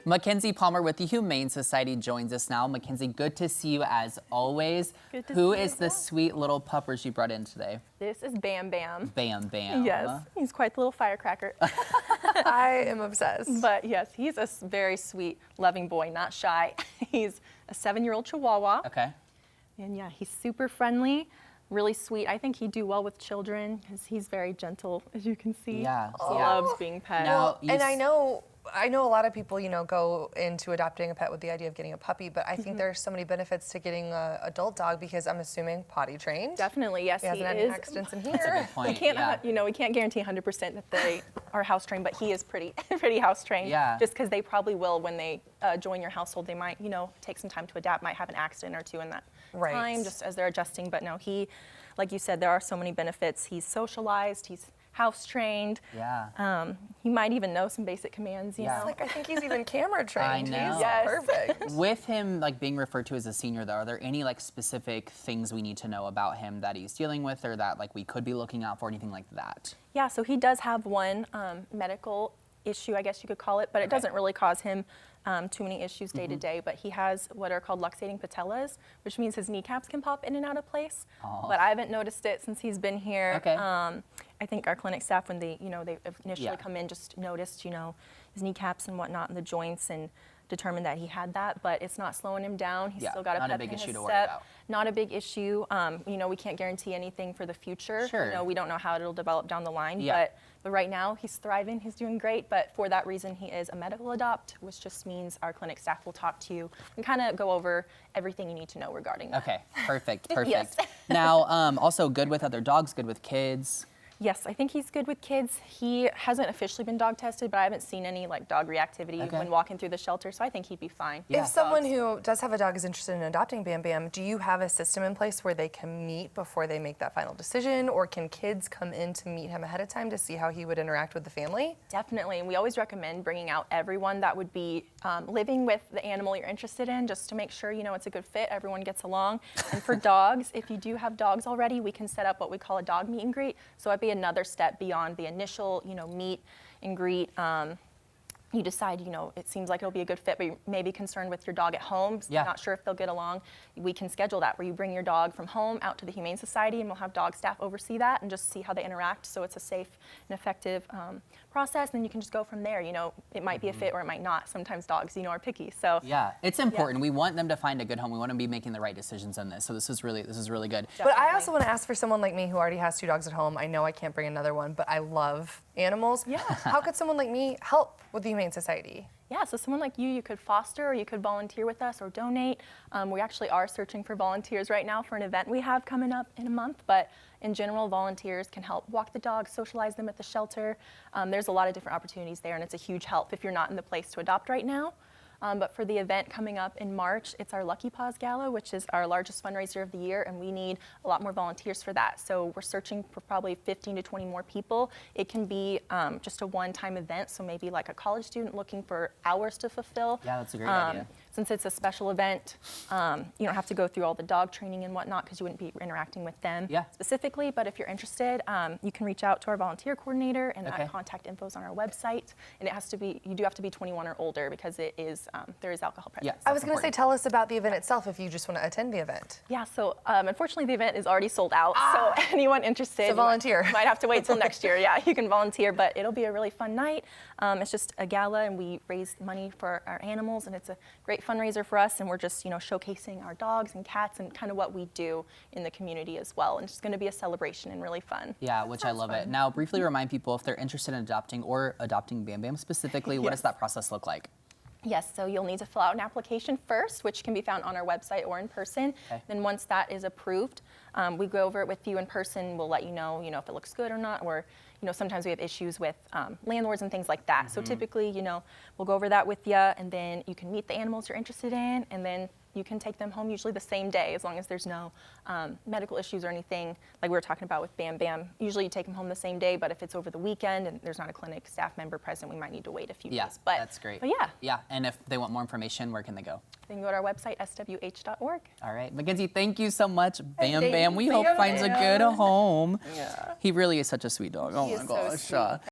Mackenzie Palmer with the Humane Society joins us now. Mackenzie, good to see you as always. Good to Who see you is as the well. sweet little puppers you brought in today? This is Bam Bam. Bam Bam. Yes, he's quite the little firecracker. I am obsessed. But yes, he's a very sweet, loving boy, not shy. He's a 7-year-old Chihuahua. Okay. And yeah, he's super friendly, really sweet. I think he'd do well with children because he's very gentle, as you can see. Yeah. He loves being pet. Now, And I know a lot of people, go into adopting a pet with the idea of getting a puppy, but I think there's so many benefits to getting an adult dog because I'm assuming potty trained. Definitely, yes, He hasn't had is. any accidents in here. That's a good point. We can't, yeah. we can't guarantee 100% that they are house trained, but he is pretty house trained. Yeah. Just because they probably will when they join your household. They might, take some time to adapt. Might have an accident or two in that time, just as they're adjusting. But no, he, like you said, there are so many benefits. He's socialized. He's house trained. Yeah. He might even know some basic commands. You know. I think he's even camera trained. I know. He's Yes. perfect. With him being referred to as a senior, though, are there any specific things we need to know about him that he's dealing with, or that we could be looking out for, anything like that? Yeah, so he does have one medical issue, I guess you could call it, but it doesn't really cause him too many issues day to day. But he has what are called luxating patellas, which means his kneecaps can pop in and out of place. Oh. But I haven't noticed it since he's been here. Okay. I think our clinic staff, when they initially Yeah. come in, just noticed his kneecaps and whatnot and the joints and determined that he had that, but it's not slowing him down. He's Yeah, still got a not a pep big in his issue to worry step. about. Not a big issue. We can't guarantee anything for the future. Sure. We don't know how it'll develop down the line, Yeah. but right now he's thriving, he's doing great, but for that reason he is a medical adopt, which just means our clinic staff will talk to you and kind of go over everything you need to know regarding that. Okay, perfect. Yes. Now, also good with other dogs, good with kids. Yes, I think he's good with kids. He hasn't officially been dog tested, but I haven't seen any dog reactivity Okay. when walking through the shelter, so I think he'd be fine. Yeah. If someone who does have a dog is interested in adopting Bam Bam, do you have a system in place where they can meet before they make that final decision, or can kids come in to meet him ahead of time to see how he would interact with the family? Definitely, and we always recommend bringing out everyone that would be living with the animal you're interested in, just to make sure it's a good fit, everyone gets along. And for dogs, if you do have dogs already, we can set up what we call a dog meet and greet. So it'd be another step beyond the initial, meet and greet. You decide, it seems like it'll be a good fit, but you may be concerned with your dog at home, so Yeah. not sure if they'll get along. We can schedule that where you bring your dog from home out to the Humane Society, and we'll have dog staff oversee that and just see how they interact, so it's a safe and effective process. And then you can just go from there. It might be a fit or it might not. Sometimes dogs, are picky. So Yeah, it's important. We want them to find a good home. We want to be making the right decisions on this. So this is really good. But I also want to ask for someone like me who already has 2 dogs at home. I know I can't bring another one, but I love animals. Yeah. How could someone like me help with the Humane Society? Yeah, so someone like you could foster, or you could volunteer with us or donate. We actually are searching for volunteers right now for an event we have coming up in a month, but in general, volunteers can help walk the dogs, socialize them at the shelter. There's a lot of different opportunities there, and it's a huge help if you're not in the place to adopt right now. But for the event coming up in March, it's our Lucky Paws Gala, which is our largest fundraiser of the year, and we need a lot more volunteers for that. So we're searching for probably 15 to 20 more people. It can be just a one-time event, so maybe like a college student looking for hours to fulfill. Yeah, that's a great idea. Since it's a special event, you don't have to go through all the dog training and whatnot because you wouldn't be interacting with them specifically. But if you're interested, you can reach out to our volunteer coordinator, and that contact info is on our website. And you do have to be 21 or older because it is there is alcohol present. Yeah, I was going to say, tell us about the event itself if you just want to attend the event. Yeah, so unfortunately the event is already sold out. So anyone interested, So volunteer. might have to wait till next year. Yeah, you can volunteer, but it'll be a really fun night. It's just a gala, and we raise money for our animals, and it's a great fundraiser for us. And we're just showcasing our dogs and cats and kind of what we do in the community as well. And it's going to be a celebration and really fun. Yeah, which I love it. Now, briefly remind people if they're interested in adopting Bam Bam specifically, what does that process look like? Yes, so you'll need to fill out an application first, which can be found on our website or in person. Okay. Then once that is approved, we go over it with you in person. We'll let you know, if it looks good or not, or sometimes we have issues with landlords and things like that. So typically, we'll go over that with you, and then you can meet the animals you're interested in, and then you can take them home usually the same day, as long as there's no medical issues or anything like we were talking about with Bam Bam. Usually you take them home the same day, but if it's over the weekend and there's not a clinic staff member present, we might need to wait a few days. But that's great. But yeah. Yeah, and if they want more information, where can they go? They can go to our website, swh.org. All right, Mackenzie, thank you so much. Bam Thank Bam, we you, hope finds a Bam. good home. Yeah. He really is such a sweet dog. Oh He my is so gosh. sweet.